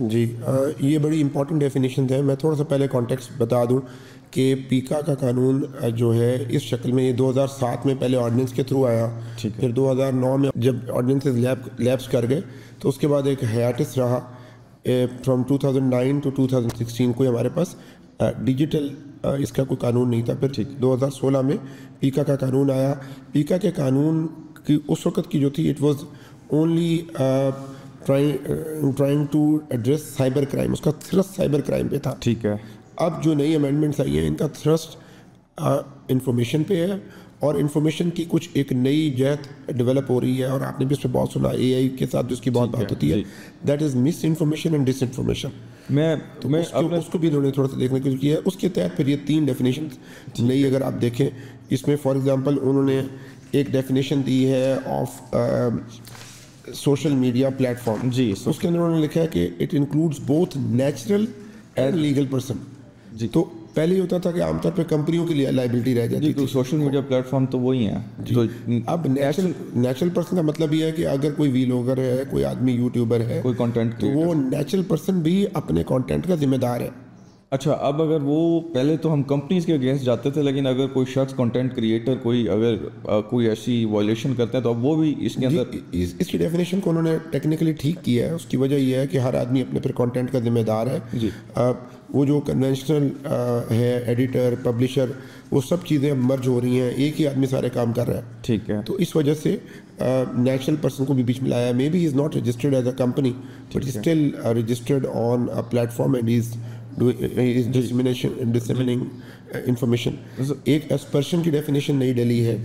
جی یہ بڑی important definition ہے. میں تھوڑا سا پہلے کانٹیکسٹ بتا دوں کہ پیکا کا قانون جو ہے اس شکل میں یہ 2007 میں پہلے آرڈیننس کے تھرو آیا, پھر 2009 میں جب آرڈیننسز لیپس کر گئے تو اس کے بعد ایک ہیاٹس رہا فرام 2009 ٹو 2016. کوئی ہمارے پاس ڈیجیٹل اس کا کوئی قانون نہیں تھا. پھر 2016 میں پیکا کا قانون آیا. پیکا کے قانون کی اس وقت کی جو تھی it was only trying to address cyber crime, اس کا تھرسٹ سائبر کرائم پہ تھا. ٹھیک ہے. اب جو نئی امینڈمنٹس آئی ہیں ان کا تھرسٹ انفارمیشن پہ ہے, اور انفارمیشن کی کچھ ایک نئی جہت ڈیولپ ہو رہی ہے, اور آپ نے بھی اس پہ بہت سنا, اے آئی کے ساتھ اس کی بہت بات ہوتی ہے, that is misinformation and disinformation. میں اس کو بھی انہوں نے تھوڑا سا دیکھنے کی کیا ہے. اس کے تحت پھر یہ 3 ڈیفینیشن نئی اگر آپ دیکھیں اس میں, فار ایگزامپل انہوں نے ایک ڈیفینیشن دی ہے of social media platform. جی, اس کے اندر انہوں نے لکھا ہے کہ it includes both natural and legal person. جی, تو پہلے یہ ہوتا تھا کہ عام طور پہ کمپنیوں کے لیے لائبلٹی رہ جاتی تھی. سوشل میڈیا پلیٹ فارم تو وہی ہیں. تو اب نیچرل پرسن کا مطلب یہ ہے کہ اگر کوئی ویلوگر ہے, کوئی آدمی یوٹیوبر ہے, کوئی کنٹینٹ, تو وہ نیچرل پرسن بھی اپنے کنٹینٹ کا ذمہ دار ہے. اچھا, اب اگر وہ پہلے تو ہم کمپنیز کے اگینسٹ جاتے تھے, لیکن اگر کوئی شخص کنٹینٹ کریٹر کوئی اگر کوئی ایسی وائلیشن کرتا ہے تو اب وہ بھی اس کے اندر اس کی ڈیفینیشن کو انہوں نے ٹیکنیکلی ٹھیک کیا ہے. اس کی وجہ یہ ہے کہ ہر آدمی اپنے پھر کنٹینٹ کا ذمہ دار ہے. جی, وہ جو کنونشنل ہے ایڈیٹر, پبلشر, وہ سب چیزیں مرج ہو رہی ہیں, ایک ہی آدمی سارے کام کر رہا ہے. ٹھیک ہے. تو اس وجہ سے نیچرل پرسن کو بھی بیچ میں لایا. Maybe he is not registered as a company but still registered on a platform and disseminating information. ایک ایسپرشن کی ڈیفینیشن نئی ڈلی ہے.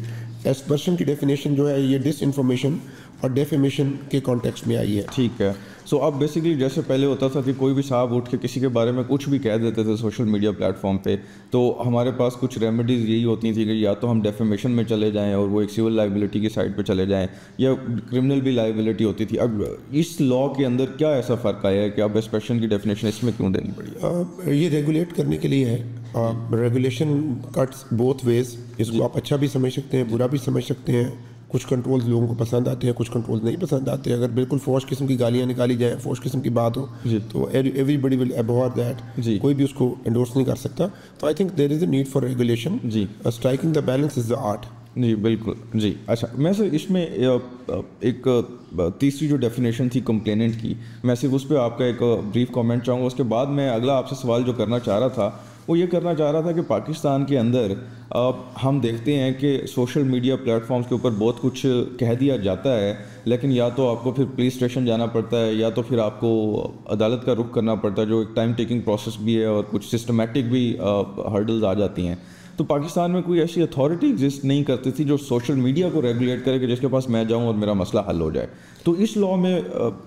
ایسپرشن کی ڈیفینیشن جو ہے یہ ڈس انفارمیشن اور ڈیفیمیشن کے کانٹیکسٹ میں آئی ہے. ٹھیک ہے. سو اب بیسیکلی جیسے پہلے ہوتا تھا کہ کوئی بھی صاحب اٹھ کے کسی کے بارے میں کچھ بھی کہہ دیتے تھے سوشل میڈیا پلیٹ فارم پہ, تو ہمارے پاس کچھ ریمیڈیز یہی ہوتی تھیں کہ یا تو ہم ڈیفیمیشن میں چلے جائیں اور وہ ایک سول لائبلٹی کی سائڈ پہ چلے جائیں, یا کرمنل بھی لائبلٹی ہوتی تھی. اب اس لا کے اندر کیا ایسا فرق آیا ہے کہ اب ایکسپریشن کی ڈیفینیشن اس میں کیوں دینی پڑی؟ یہ ریگولیٹ کرنے کے لیے ہے. Regulation cuts both ways. اس کو آپ اچھا بھی سمجھ سکتے ہیں, برا بھی سمجھ سکتے ہیں. کچھ کنٹرولز لوگوں کو پسند آتے ہیں, کچھ کنٹرولز نہیں پسند آتے. اگر بالکل فوش قسم کی گالیاں نکالی جائیں, فوش قسم کی بات ہو, تو ایوری بڈی ول ابہور دیٹ. کوئی بھی اس کو انڈورس نہیں کر سکتا. تو I think there is a need for regulation. Striking the balance is the art. جی بالکل. جی اچھا, میں سر اس میں ایک تیسری جو ڈیفینیشن تھی کمپلیننٹ کی, میں صرف اس پہ آپ کا ایک بریف کامنٹ چاہوں گا. اس کے بعد میں اگلا آپ سے سوال جو کرنا چاہ رہا تھا وہ یہ کرنا چاہ رہا تھا کہ پاکستان کے اندر ہم دیکھتے ہیں کہ سوشل میڈیا پلیٹ فارمز کے اوپر بہت کچھ کہہ دیا جاتا ہے, لیکن یا تو آپ کو پھر پولیس اسٹیشن جانا پڑتا ہے, یا تو پھر آپ کو عدالت کا رخ کرنا پڑتا ہے, جو ایک ٹائم ٹیکنگ پروسیس بھی ہے, اور کچھ سسٹمیٹک بھی ہرڈلز آ جاتی ہیں. تو پاکستان میں کوئی ایسی اتھارٹی ایگزسٹ نہیں کرتی تھی جو سوشل میڈیا کو ریگولیٹ کرے کہ جس کے پاس میں جاؤں اور میرا مسئلہ حل ہو جائے. تو اس لا میں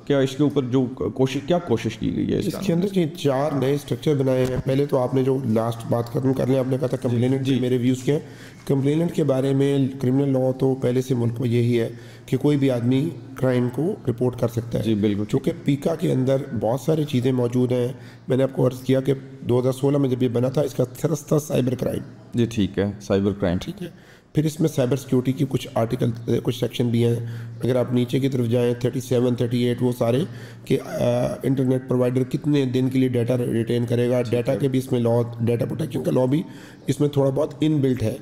کیا اس کے اوپر جو کوشش کی گئی ہے؟ اس کے اندر 4 نئے اسٹرکچر بنائے ہیں. پہلے تو آپ نے جو لاسٹ بات کر لیں, آپ نے کہا تھا کمپلیننٹ. جی میرے ویوز کیا ہیں کمپلیننٹ کے بارے میں. کرمنل لا تو پہلے سے ملک میں یہی ہے کہ کوئی بھی آدمی کرائم کو رپورٹ کر سکتا ہے. جی بالکل. چونکہ پیکا کے اندر بہت ساری چیزیں موجود ہیں. میں نے آپ کو عرض کیا کہ 2016 میں جب یہ بنا تھا اس کا تھرسٹ تھا سائبر کرائم. جی ٹھیک ہے, سائبر کرائم. ٹھیک ہے. پھر اس میں سائبر سیکیورٹی کی کچھ آرٹیکل, کچھ سیکشن بھی ہیں. اگر آپ نیچے کی طرف جائیں 37, 38 وہ سارے کہ انٹرنیٹ پرووائڈر کتنے دن کے لیے ڈیٹا ریٹین کرے گا. ڈیٹا کے بھی اس میں لا, ڈیٹا پروٹیکشن کا لا بھی اس میں تھوڑا بہت ان بلٹ ہے.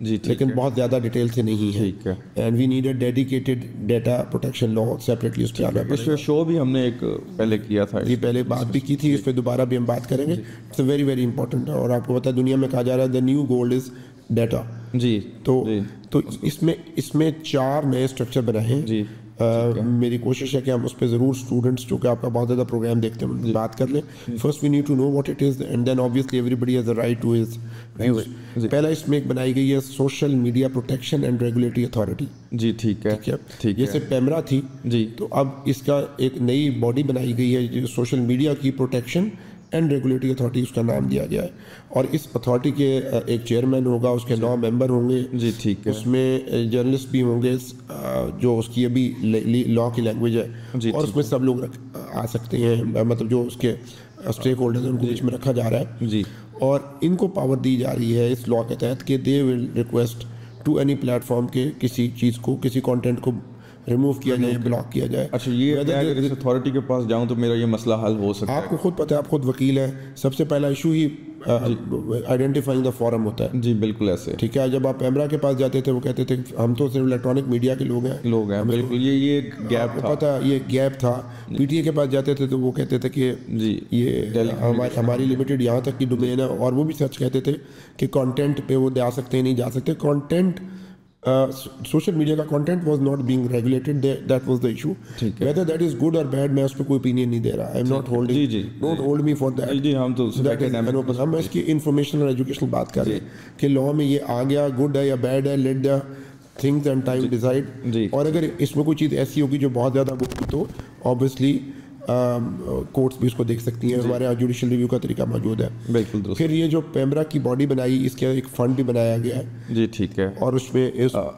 جی لیکن بہت زیادہ ڈیٹیل سے نہیں ہے. ٹھیک ہے. And we need a dedicated data protection law separately. اس پہ آنا پڑے. اس پہ شو بھی ہم نے ایک پہلے کیا تھا. جی پہلے بات بھی کی تھی, اس پہ دوبارہ بھی ہم بات کریں گے. It's very very important. اور آپ کو پتا ہے دنیا میں کہا جا رہا ہے the new gold is data. جی تو اس میں 4 نئے اسٹرکچر بنائے ہیں. جی میری کوشش ہے کہ ہم اس پہ ضرور اسٹوڈنٹس جو کہ آپ کا بہت زیادہ پروگرام دیکھتے ہیں بات کر لیں. First we need to know what it is and then obviously everybody has a right to his. پہلا اس میں ایک بنائی گئی ہے social media protection and regulatory authority. جی ٹھیک ہے. جیسے پیمرا تھی. جی تو اب اس کا ایک نئی باڈی بنائی گئی ہے جو سوشل میڈیا کی پروٹیکشن اینڈ ریگولیٹری اتھارٹی اس کا نام دیا گیا ہے. اور اس اتھارٹی کے ایک چیئرمین ہوگا, اس کے 9 ممبر ہوں گے. جی ٹھیک ہے. اس میں جرنلسٹ بھی ہوں گے جو اس کی ابھی لا کی لینگویج ہے. اور اس میں سب لوگ آ سکتے ہیں, مطلب جو اس کے اسٹیک ہولڈرز ہیں ان کو بیچ میں رکھا جا رہا ہے. جی اور ان کو پاور دی جا رہی ہے اس لا کے تحت کہ they will request to any platform کے کسی چیز کو, کسی کانٹینٹ کو ریموو کیا جائے, بلاک کیا جائے. اچھا یہ اگر اس اتھارٹی کے پاس جاؤں تو میرا یہ مسئلہ حل ہو سکتا ہے؟ آپ کو خود پتہ ہے, آپ خود وکیل ہیں, سب سے پہلا issue he identifying the forum ہوتا ہے. جی بالکل ایسے. ٹھیک ہے, جب آپ پیمرا کے پاس جاتے تھے وہ کہتے تھے ہم تو صرف الیکٹرانک میڈیا کے لوگ ہیں. بالکل, یہ گیپ تھا, پتہ یہ گیپ تھا. پی ٹی اے کے پاس جاتے تھے تو وہ کہتے تھے کہ جی یہ ہماری لمیٹڈ یہاں تک کی ڈومین ہے, اور وہ بھی سچ کہتے تھے کہ کانٹینٹ پہ وہ جا سکتے ہیں نہیں جا سکتے. کانٹینٹ سوشل میڈیا کا content was not being regulated, that was the issue. Whether that is good اور بیڈ میں اس پہ کوئی اوپینین نہیں دے رہا. I am not holding, don't hold me for that. جی ہم تو ہم اس کی انفارمیشنل اور ایجوکیشنل بات کر رہے ہیں کہ لا میں یہ آ گیا, گڈ ہے یا بیڈ ہے, let the things and time decide. اور اگر اس میں کوئی چیز ایسی ہوگی جو بہت زیادہ گڈ تو آبویسلی کورٹس بھی اس کو دیکھ سکتی ہیں. ہمارے یہاں جوڈیشل ریویو کا طریقہ موجود ہے. بالکل درست. پھر یہ جو پیمرا کی باڈی بنائی, اس کے ایک فنڈ بھی بنایا گیا ہے. جی ٹھیک ہے. اور اس میں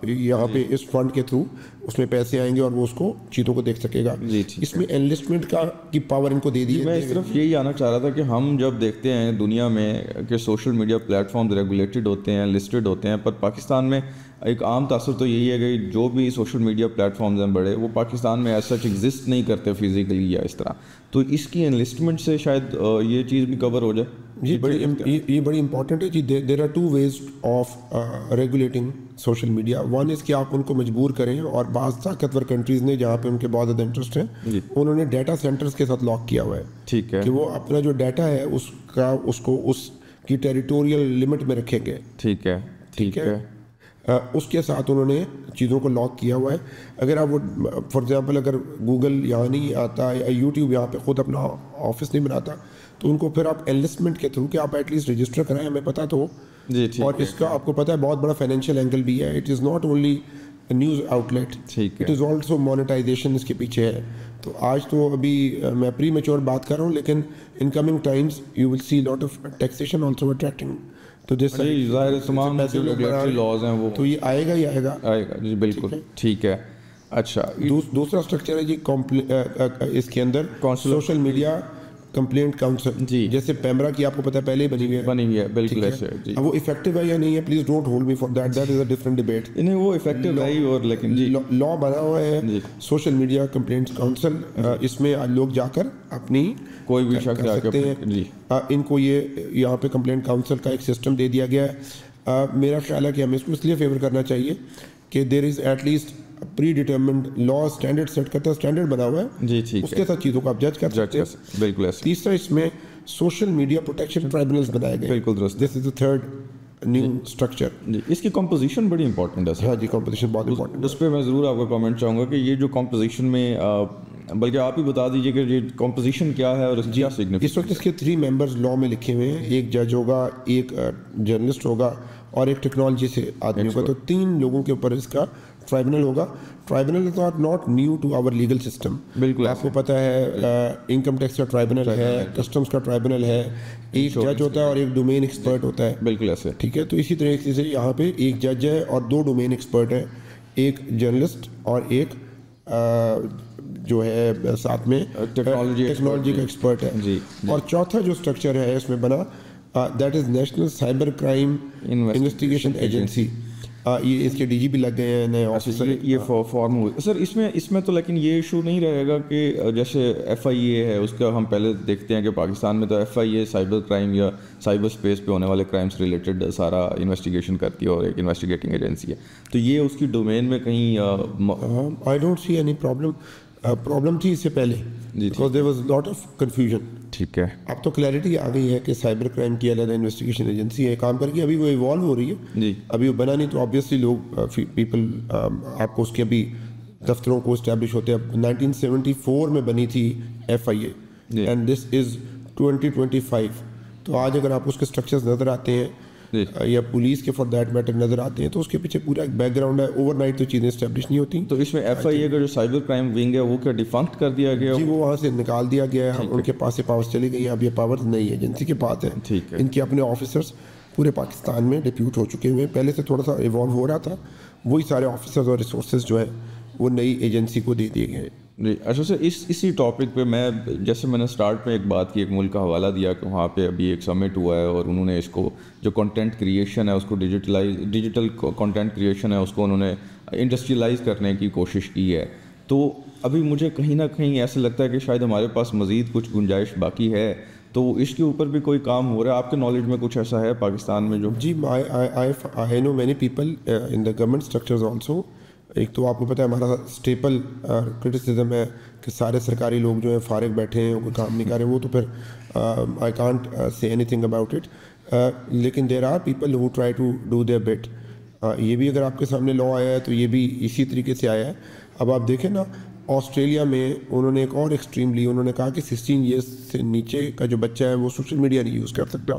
یہاں پہ اس فنڈ کے تھرو اس میں پیسے آئیں گے اور وہ اس کو چیزوں کو دیکھ سکے گا. اس میں انلسٹمنٹ کی پاور ان کو دے دی ہے. میں صرف یہی آنا چاہ رہا تھا کہ ہم جب دیکھتے ہیں دنیا میں کہ social media platforms regulated ہوتے ہیں, لسٹڈ ہوتے ہیں, پر پاکستان میں ایک عام تاثر تو یہی ہے کہ جو بھی سوشل میڈیا پلیٹ فارمز ہیں بڑے, وہ پاکستان میں ایز سچ ایگزسٹ نہیں کرتے فزیکلی یا اس طرح. تو اس کی انلسٹمنٹ سے شاید یہ چیز بھی کور ہو جائے. جی یہ بڑی امپورٹنٹ ہے جی. There are 2 ways of regulating social media. One is کہ آپ ان کو مجبور کریں, اور بعض طاقتور کنٹریز نے جہاں پہ ان کے بہت زیادہ انٹرسٹ ہیں انہوں نے ڈیٹا سینٹرز کے ساتھ لاک کیا ہوا ہے. ٹھیک ہے. کہ وہ اپنا جو ڈیٹا ہے اس کو اس کی ٹیریٹوریل لمٹ میں رکھیں گے. ٹھیک ہے. ٹھیک ہے. اس کے ساتھ انہوں نے چیزوں کو لاک کیا ہوا ہے. اگر آپ وہ فار ایگزامپل اگر گوگل یہاں نہیں آتا یا یوٹیوب یہاں پہ خود اپنا آفس نہیں بناتا تو ان کو پھر آپ انلسٹمنٹ کے تھرو کہ آپ ایٹ لیسٹ رجسٹر کرائیں, ہمیں پتہ تو ہو. اور اس کا آپ کو پتہ ہے بہت بڑا فائنینشیل اینگل بھی ہے. It is not only news outlet, it is also monetization اس کے پیچھے ہے. تو آج تو ابھی میں پری میچور بات کر رہا ہوں, لیکن in coming times you will see lot of taxation also attracting. تو جیسے تمام جو ریگولیٹری لاز ہیں وہ تو یہ آئے گا ہی آئے گا. جی بالکل ٹھیک ہے. اچھا دوسرا اسٹرکچر ہے جی اس کے اندر سوشل میڈیا کمپلینٹ کاؤنسل. جی جیسے پیمرا کی آپ کو پتہ ہے پہلے ہی بنی ہوئی ہے. بالکل ایسے. جی وہ افیکٹو ہے یا نہیں ہے, please don't hold me for that, that is a different debate. نہیں وہ افیکٹو ہے ہی, اور لیکن جی لا بنا ہوا ہے سوشل میڈیا کمپلینٹ کاؤنسل. اس میں لوگ جا کر اپنی کوئی بھی شخص جا سکتے ہیں. جی ان کو یہ یہاں پہ کمپلینٹ کاؤنسل کا ایک سسٹم دے دیا گیا ہے. میرا خیال ہے کہ ہمیں اس کو اس لیے فیور کرنا چاہیے کہ there is at least predetermined law standard set کرتا ہے, اسٹینڈرڈ بنا ہوا ہے. جی ٹھیک. اس کے ساتھ چیزوں کو آپ جج کر سکتے ہیں. بالکل ایسے. تیسرا اس میں سوشل میڈیا پروٹیکشن ٹرائبونلز بنائے گئے. بالکل درست. دس از دا تھرڈ نیو اسٹرکچر. جی اس کی کمپوزیشن بڑی امپورٹنٹ ہے. ہاں جی کمپوزیشن بہت امپورٹنٹ. اس پہ میں ضرور آپ کا کامنٹ چاہوں گا کہ یہ جو کمپوزیشن میں, بلکہ آپ ہی بتا دیجیے کہ یہ کمپوزیشن کیا ہے اور اس کی کیا سگنیفیکنس. اس وقت اس کے 3 ممبرز لا میں لکھے ہوئے ہیں. ایک جج ہوگا, ایک جرنلسٹ ہوگا اور ایک ٹیکنالوجی سے آدمی ہوگا. تو 3 لوگوں کے اوپر اس کا ٹرائبونل ہوگا. Tribunal is not new to our legal system. بالکل آپ کو پتہ ہے انکم ٹیکس کا ٹرائبونل ہے, کسٹمس کا ٹرائبونل ہے, ایک جج ہوتا ہے اور ایک ڈومین ایکسپرٹ ہوتا ہے. بالکل ایسے. ٹھیک ہے. تو اسی طریقے سے یہاں پہ ایک جج ہے اور 2 ڈومین ایکسپرٹ ہیں, ایک جرنلسٹ اور ایک جو ہے ساتھ میں ٹیکنالوجی کا ایکسپرٹ ہے. اور چوتھا جو اسٹرکچر ہے اس میں بنا, that is national cyber crime investigation agency. یہ اس کے ڈی جی بھی لگ گئے ہیں نئے آفیسر. یہ فارم ہوئے سر. اس میں تو لیکن یہ ایشو نہیں رہے گا کہ جیسے ایف آئی اے ہے, اس کا ہم پہلے دیکھتے ہیں کہ پاکستان میں تو F I A cyber crime یا سائبر اسپیس پہ ہونے والے کرائمس ریلیٹڈ سارا انویسٹیگیشن کرتی ہے اور ایک انویسٹیگیٹنگ ایجنسی ہے. تو یہ اس کی ڈومین میں کہیں I don't see any problem تھی اس سے پہلے, because there was lot of confusion. ٹھیک ہے. اب تو کلیئرٹی آ گئی ہے کہ سائبر کرائم کی علیحدہ انویسٹیگیشن ایجنسی ہے کام کر کے. ابھی وہ ایوالو ہو رہی ہے. جی ابھی وہ بنا نہیں تو آبویسلی لوگ پیپل آپ کو اس کے ابھی دفتروں کو اسٹیبلش ہوتے ہیں. 1974 میں بنی تھی F I a and this از 2025. تو آج اگر آپ اس کے اسٹرکچرز نظر آتے ہیں یا پولیس کے فار دیٹ میٹر نظر آتے ہیں تو اس کے پیچھے پورا ایک بیک گراؤنڈ ہے. اوور نائٹ تو چیزیں اسٹیبلش نہیں ہوتی. تو اس میں ایف آئی اے کا جو سائبر کرائم ونگ ہے وہ کیا ڈیفنکٹ کر دیا گیا؟ جی وہ وہاں سے نکال دیا گیا ہے. ان کے پاس سے پاورز چلی گئی ہیں. اب یہ پاورز نئی ایجنسی کے پاس ہیں. ٹھیک ہے. ان کے اپنے آفیسرس پورے پاکستان میں ڈپیوٹ ہو چکے ہوئے ہیں. پہلے سے تھوڑا سا ایوالو ہو رہا تھا. وہی سارے آفیسرز اور ریسورسز جو ہے وہ نئی ایجنسی کو دے دیے گئے. جی اچھا سر. اسی ٹاپک پہ میں جیسے میں نے اسٹارٹ میں ایک بات کی, ایک ملک کا حوالہ دیا کہ وہاں پہ ابھی ایک سمٹ ہوا ہے اور انہوں نے اس کو جو کنٹینٹ کریشن ہے اس کو ڈیجیٹل کنٹینٹ کریشن ہے اس کو انہوں نے انڈسٹریلائز کرنے کی کوشش کی ہے. تو ابھی مجھے کہیں نہ کہیں ایسا لگتا ہے کہ شاید ہمارے پاس مزید کچھ گنجائش باقی ہے. تو اس کے اوپر بھی کوئی کام ہو رہا ہے؟ آپ کے نالج میں کچھ ایسا ہے پاکستان میں جو؟ جی I know many people in the government structures also. ایک تو آپ کو پتہ ہے ہمارا اسٹیپل کرٹیسزم ہے کہ سارے سرکاری لوگ جو ہیں فارغ بیٹھے ہیں, کوئی کام نہیں کر رہے, وہ تو پھر I can't say anything about it. لیکن there are people who try to do their bit. یہ بھی اگر آپ کے سامنے لا آیا ہے تو یہ بھی اسی طریقے سے آیا ہے. اب آپ دیکھیں نا, آسٹریلیا میں انہوں نے ایک اور ایکسٹریم لی, انہوں نے کہا کہ 16 ایئرس سے نیچے کا جو بچہ ہے وہ سوشل میڈیا نہیں یوز کر سکتا.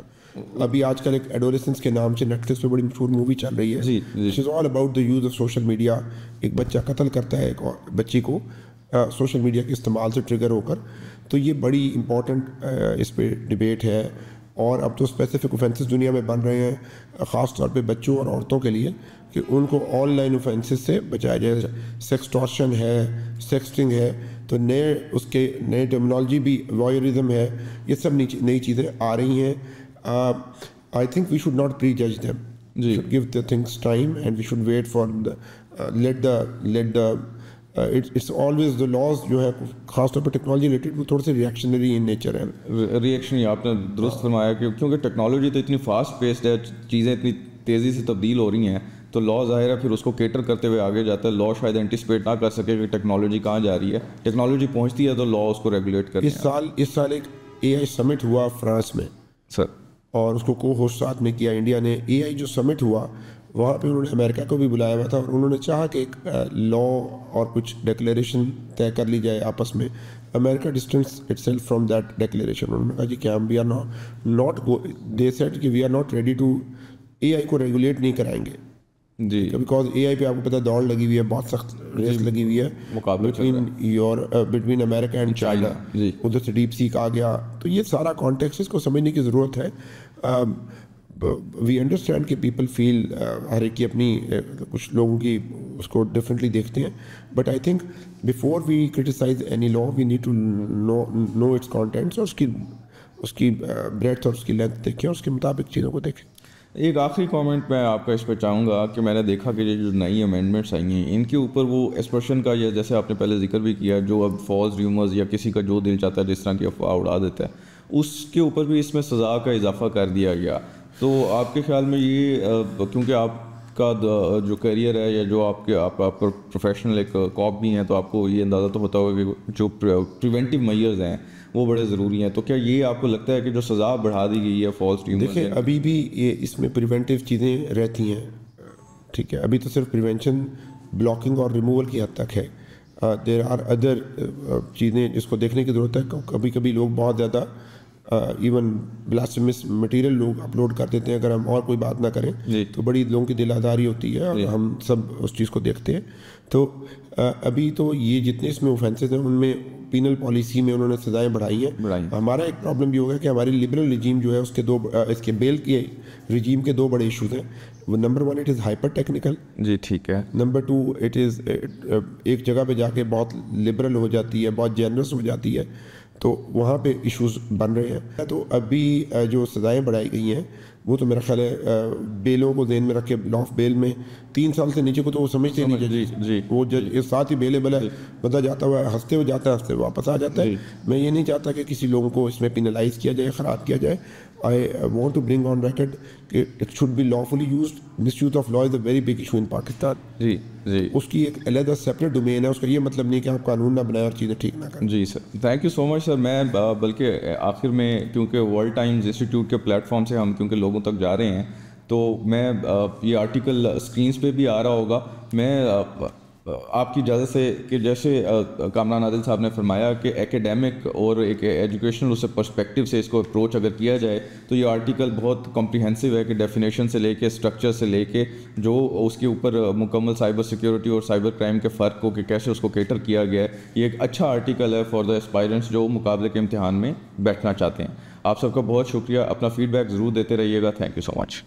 ابھی آج کل ایک ایڈولیسنس کے نام سے نیٹ فلکس پہ بڑی مشہور مووی چل رہی ہے, it is all about the use of social media. ایک بچہ قتل کرتا ہے ایک بچی کو سوشل میڈیا کے استعمال سے ٹریگر ہو کر. تو یہ بڑی امپورٹنٹ اس پہ ڈبیٹ ہے. اور اب تو اسپیسیفک اوفینسز دنیا میں بن رہے ہیں خاص طور پہ بچوں اور عورتوں کے لیے کہ ان کو آن لائن اوفینسز سے بچایا جائے. سیکسٹورشن ہے, سیکسٹنگ ہے, تو نئے ٹرمنالوجی بھی, وائرزم ہے, یہ سب نئی چیزیں آ رہی ہیں. I think we should not prejudge them, should give the things time and we should wait for let the it's always the laws جو ہے خاص طور پہ ٹیکنالوجی ریلیٹڈ وہ تھوڑے سے ریئیکشنری ان نیچر ہیں. ریئیکشن آپ نے درست فرمایا کہ کیونکہ ٹیکنالوجی تو اتنی فاسٹ پیسڈ ہے, چیزیں اتنی تیزی سے تبدیل ہو رہی ہیں, تو لا ظاہر ہے پھر اس کو کیٹر کرتے ہوئے آگے جاتا ہے. لا شاید اینٹیسپیٹ نہ کر سکے کہ ٹیکنالوجی کہاں جا رہی ہے, ٹیکنالوجی پہنچتی ہے تو لا اس کو ریگولیٹ کرے. اس سال ایک اے آئی سمٹ ہوا فرانس میں سر, اور اس کو ہوسٹ ساتھ میں کیا انڈیا نے. اے آئی جو سمٹ ہوا وہاں پہ انہوں نے امریکہ کو بھی بلایا ہوا تھا, اور انہوں نے چاہا کہ ایک لا اور کچھ ڈیکلیریشن طے کر لی جائے آپس میں. امریکہ distance itself from that declaration. انہوں نے کہا جی کہ ہم we are not they set کہ we are not ready to A I کو ریگولیٹ نہیں کرائیں گے جی, بیکاز اے آئی پہ آپ کو پتہ دوڑ لگی ہوئی ہے, بہت سخت ریس لگی ہوئی ہے بٹوین امریکہ اینڈ چائنا. ادھر سے ڈیپ سیک آ گیا. تو یہ سارا کانٹیکسٹ اس کو سمجھنے کی ضرورت ہے. وی انڈرسٹینڈ کہ پیپل فیل ہر ایک کی اپنی کچھ لوگوں کی اس کو ڈفرینٹلی دیکھتے ہیں, but I think before we criticise any law we need to know its contents, اور اس کی بریڈتھ اور اس کی لینتھ دیکھیں, اور اس کے مطابق چیزوں کو دیکھیں. ایک آخری کامنٹ میں آپ کا اس پہ چاہوں گا کہ میں نے دیکھا کہ یہ جو نئی امینڈمنٹس آئی ہیں ان کے اوپر وہ ایکسپریشن کا, یا جیسے آپ نے پہلے ذکر بھی کیا, جو اب فالس ریومرز یا کسی کا جو دل چاہتا ہے جس طرح کی افواہ اڑا دیتا ہے, اس کے اوپر بھی اس میں سزا کا اضافہ کر دیا گیا. تو آپ کے خیال میں یہ, کیونکہ آپ کا جو کیریئر ہے یا جو آپ پروفیشنل ایک کاپ بھی ہیں, تو آپ کو یہ اندازہ تو ہوتا ہوگا کہ جو پریونٹیو میئرز ہیں وہ بڑے ضروری ہیں. تو کیا یہ آپ کو لگتا ہے کہ جو سزا بڑھا دی گئی ہے فالس ریومرز؟ دیکھیں ابھی بھی یہ اس میں پریونٹیو چیزیں رہتی ہیں, ٹھیک ہے. ابھی تو صرف پریونشن, بلاکنگ اور ریموول کی حد تک ہے. دیر آر ادر چیزیں جس کو دیکھنے کی ضرورت ہے. کبھی کبھی لوگ بہت زیادہ ایون بلاسفیمس مٹیریل لوگ اپلوڈ کر دیتے ہیں. اگر ہم اور کوئی بات نہ کریں تو بڑی لوگوں کی دل آزاری ہوتی ہے, اور ہم سب اس چیز کو دیکھتے ہیں. تو ابھی تو یہ جتنے اس میں اوفینسز ہیں ان میں پینل پالیسی میں انہوں نے سزائیں بڑھائی ہیں. ہمارا ایک پرابلم یہ ہوگا کہ ہماری لبرل رجیم جو ہے اس کے بیل کے رجیم کے دو بڑے ایشوز ہیں. وہ number 1 it is hyper technical, جی ٹھیک ہے. نمبر 2 اٹ از ایک جگہ پہ جا کے بہت لبرل ہو جاتی ہے, بہت جنرس ہو جاتی ہے, تو وہاں پہ ایشوز بن رہے ہیں. تو ابھی جو سزائیں بڑھائی گئی ہیں وہ تو میرا خیال ہے بیلوں کو ذہن میں رکھ کے, لا آف بیل میں 3 سال سے نیچے کو تو وہ سمجھتے نہیں. جی وہ جج اس ساتھ ہی بیلیبل ہے, بندہ جاتا ہوا ہنستے ہوئے جاتا ہے, ہنستے واپس آ جاتا ہے. میں یہ نہیں چاہتا کہ کسی لوگوں کو اس میں پینلائز کیا جائے, خراب کیا جائے. I want to bring on record کہ it should be lawfully used. Misuse of law is a very big issue in Pakistan. جی جی, اس کی ایک علیحدہ سیپریٹ ڈومین ہے. اس کا یہ مطلب نہیں کہ آپ قانون نہ بنائیں اور چیزیں ٹھیک نہ کریں. جی سر, تھینک یو سو مچ سر. میں بلکہ آخر میں کیونکہ ورلڈ ٹائمز انسٹیٹیوٹ کے پلیٹ فارم سے ہم کیونکہ لوگوں تک جا رہے ہیں, تو میں یہ آرٹیکل اسکرینس پہ بھی آ رہا ہوگا. میں آپ کی اجازت سے کہ جیسے کامران عادل صاحب نے فرمایا کہ ایکیڈیمک اور ایک ایجوکیشنل اس پرسپیکٹیو سے اس کو اپروچ اگر کیا جائے تو یہ آرٹیکل بہت کمپریہنسو ہے, کہ ڈیفینیشن سے لے کے اسٹرکچر سے لے کے جو اس کے اوپر مکمل سائبر سیکیورٹی اور سائبر کرائم کے فرق کو کہ کیسے اس کو کیٹر کیا گیا ہے. یہ ایک اچھا آرٹیکل ہے فار دا اسپائرنٹس جو مقابلے کے امتحان میں بیٹھنا چاہتے ہیں. آپ سب کا بہت شکریہ. اپنا فیڈ بیک ضرور دیتے رہیے گا. Thank you so much.